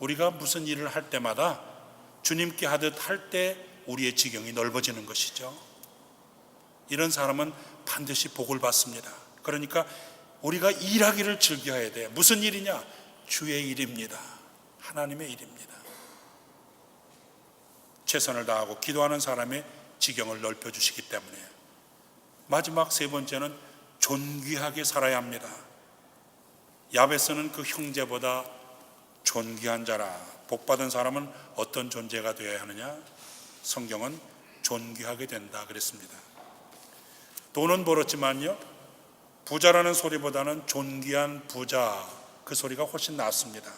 우리가 무슨 일을 할 때마다 주님께 하듯 할 때 우리의 지경이 넓어지는 것이죠. 이런 사람은 반드시 복을 받습니다. 그러니까 우리가 일하기를 즐겨야 돼. 무슨 일이냐? 주의 일입니다. 하나님의 일입니다. 최선을 다하고 기도하는 사람의 지경을 넓혀주시기 때문에. 마지막 세 번째는 존귀하게 살아야 합니다. 야베스는 그 형제보다 존귀한 자라. 복받은 사람은 어떤 존재가 되어야 하느냐? 성경은 존귀하게 된다 그랬습니다. 돈은 벌었지만요, 부자라는 소리보다는 존귀한 부자, 그 소리가 훨씬 낫습니다.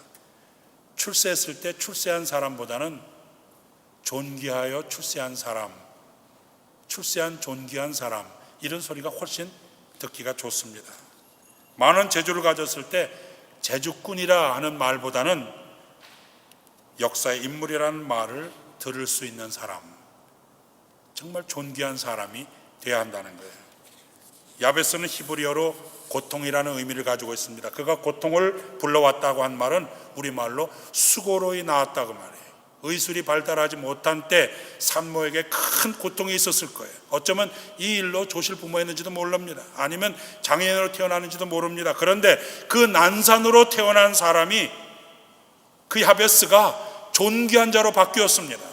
출세했을 때 출세한 사람보다는 존귀하여 출세한 사람, 출세한 존귀한 사람, 이런 소리가 훨씬 듣기가 좋습니다. 많은 재주를 가졌을 때 재주꾼이라 하는 말보다는 역사의 인물이라는 말을 들을 수 있는 사람, 정말 존귀한 사람이 되어야 한다는 거예요. 야베스는 히브리어로 고통이라는 의미를 가지고 있습니다. 그가 고통을 불러왔다고 한 말은 우리말로 수고로이 나왔다고 말해요. 의술이 발달하지 못한 때 산모에게 큰 고통이 있었을 거예요. 어쩌면 이 일로 조실 부모였는지도 모릅니다. 아니면 장애인으로 태어나는지도 모릅니다. 그런데 그 난산으로 태어난 사람이, 그 야베스가 존귀한 자로 바뀌었습니다.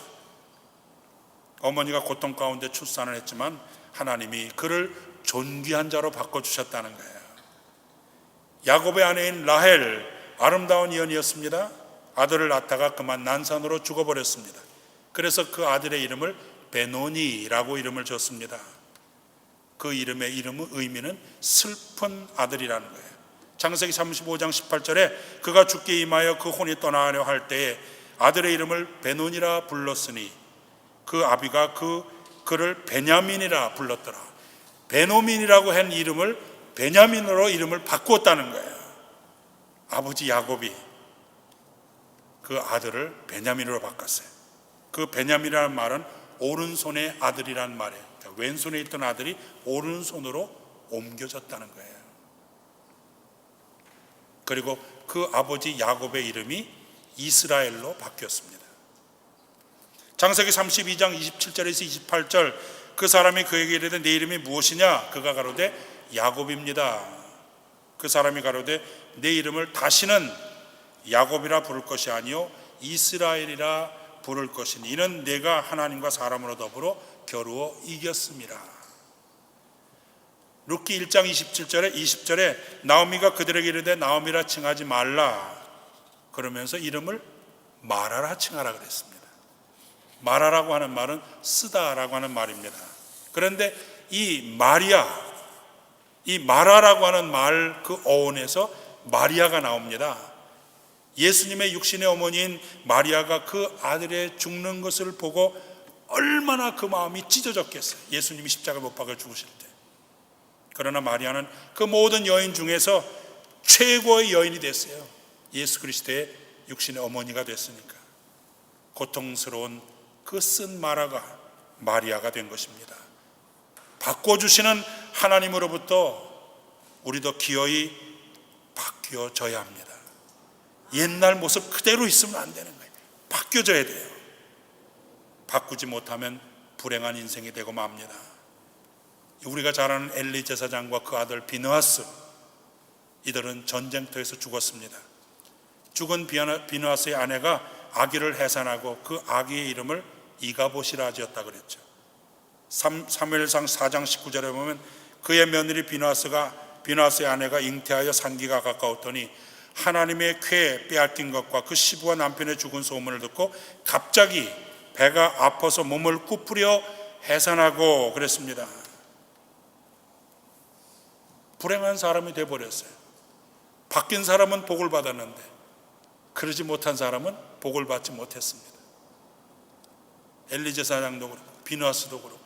어머니가 고통 가운데 출산을 했지만 하나님이 그를 존귀한 자로 바꿔주셨다는 거예요. 야곱의 아내인 라헬, 아름다운 여인이었습니다. 아들을 낳다가 그만 난산으로 죽어버렸습니다. 그래서 그 아들의 이름을 베노니라고 이름을 줬습니다. 그 이름의 의미는 슬픈 아들이라는 거예요. 창세기 35장 18절에 그가 죽게 임하여 그 혼이 떠나려 할 때에 아들의 이름을 베노니라 불렀으니 그 아비가 그를 베냐민이라 불렀더라. 베노민이라고 한 이름을 베냐민으로 이름을 바꾸었다는 거예요. 아버지 야곱이 그 아들을 베냐민으로 바꿨어요. 그 베냐민이라는 말은 오른손의 아들이라는 말이에요. 그러니까 왼손에 있던 아들이 오른손으로 옮겨졌다는 거예요. 그리고 그 아버지 야곱의 이름이 이스라엘로 바뀌었습니다. 창세기 32장 27절에서 28절, 그 사람이 그에게 이르되 내 이름이 무엇이냐? 그가 가로되 야곱입니다. 그 사람이 가로되 내 이름을 다시는 야곱이라 부를 것이 아니요 이스라엘이라 부를 것이니 이는 내가 하나님과 사람으로 더불어 겨루어 이겼습니다. 룻기 1장 27절에 20절에 나오미가 그들에게 이르되 나오미라 칭하지 말라, 그러면서 이름을 마라라 칭하라 그랬습니다. 마라라고 하는 말은 쓰다라고 하는 말입니다. 그런데 이 마리아, 이 마라라고 하는 말 그 어원에서 마리아가 나옵니다. 예수님의 육신의 어머니인 마리아가 그 아들의 죽는 것을 보고 얼마나 그 마음이 찢어졌겠어요. 예수님이 십자가 못 박아 죽으실 때. 그러나 마리아는 그 모든 여인 중에서 최고의 여인이 됐어요. 예수 그리스도의 육신의 어머니가 됐으니까. 고통스러운 그 쓴 마리아가 된 것입니다. 바꿔주시는 하나님으로부터 우리도 기어이 바뀌어져야 합니다. 옛날 모습 그대로 있으면 안 되는 거예요. 바뀌어져야 돼요. 바꾸지 못하면 불행한 인생이 되고 맙니다. 우리가 잘 아는 엘리 제사장과 그 아들 비느하스, 이들은 전쟁터에서 죽었습니다. 죽은 비느하스의 아내가 아기를 해산하고 그 아기의 이름을 이가봇이라 지었다 그랬죠. 사무엘상 4장 19절에 보면 그의 며느리 비느하스의 아내가 잉태하여 산기가 가까웠더니 하나님의 쾌 빼앗긴 것과 그 시부와 남편의 죽은 소문을 듣고 갑자기 배가 아파서 몸을 구부려 해산하고 그랬습니다. 불행한 사람이 되어버렸어요. 바뀐 사람은 복을 받았는데 그러지 못한 사람은 복을 받지 못했습니다. 엘리 제사장도 그렇고 비느하스도 그렇고.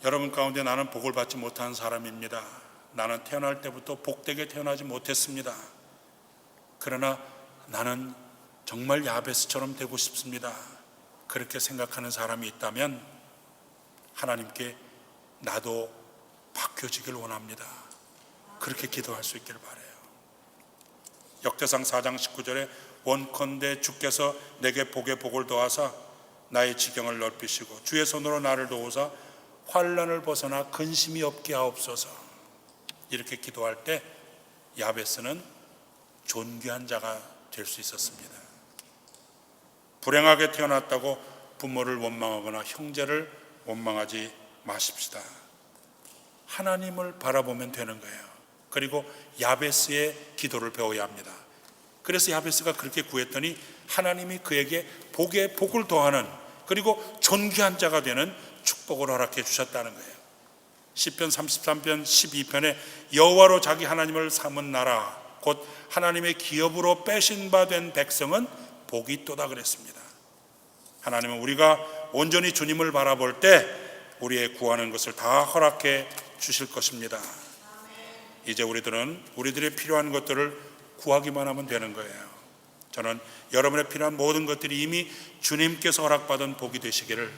여러분 가운데 나는 복을 받지 못한 사람입니다. 나는 태어날 때부터 복되게 태어나지 못했습니다. 그러나 나는 정말 야베스처럼 되고 싶습니다. 그렇게 생각하는 사람이 있다면 하나님께 나도 바뀌어지길 원합니다. 그렇게 기도할 수 있기를 바라요. 역대상 4장 19절에 원컨대 주께서 내게 복에 복을 더하사 나의 지경을 넓히시고 주의 손으로 나를 도우사 환난을 벗어나 근심이 없게 하옵소서. 이렇게 기도할 때 야베스는 존귀한 자가 될 수 있었습니다. 불행하게 태어났다고 부모를 원망하거나 형제를 원망하지 마십시다. 하나님을 바라보면 되는 거예요. 그리고 야베스의 기도를 배워야 합니다. 그래서 야베스가 그렇게 구했더니 하나님이 그에게 복에 복을 더하는, 그리고 존귀한 자가 되는 축복을 허락해 주셨다는 거예요. 시편 33편 12편에 여호와로 자기 하나님을 삼은 나라 곧 하나님의 기업으로 빼신 바 된 백성은 복이 있도다 그랬습니다. 하나님은 우리가 온전히 주님을 바라볼 때 우리의 구하는 것을 다 허락해 주실 것입니다. 이제 우리들의 필요한 것들을 구하기만 하면 되는 거예요. 저는 여러분의 필요한 모든 것들이 이미 주님께서 허락받은 복이 되시기를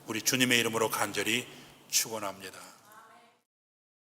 우리 주님의 이름으로 간절히 축원합니다.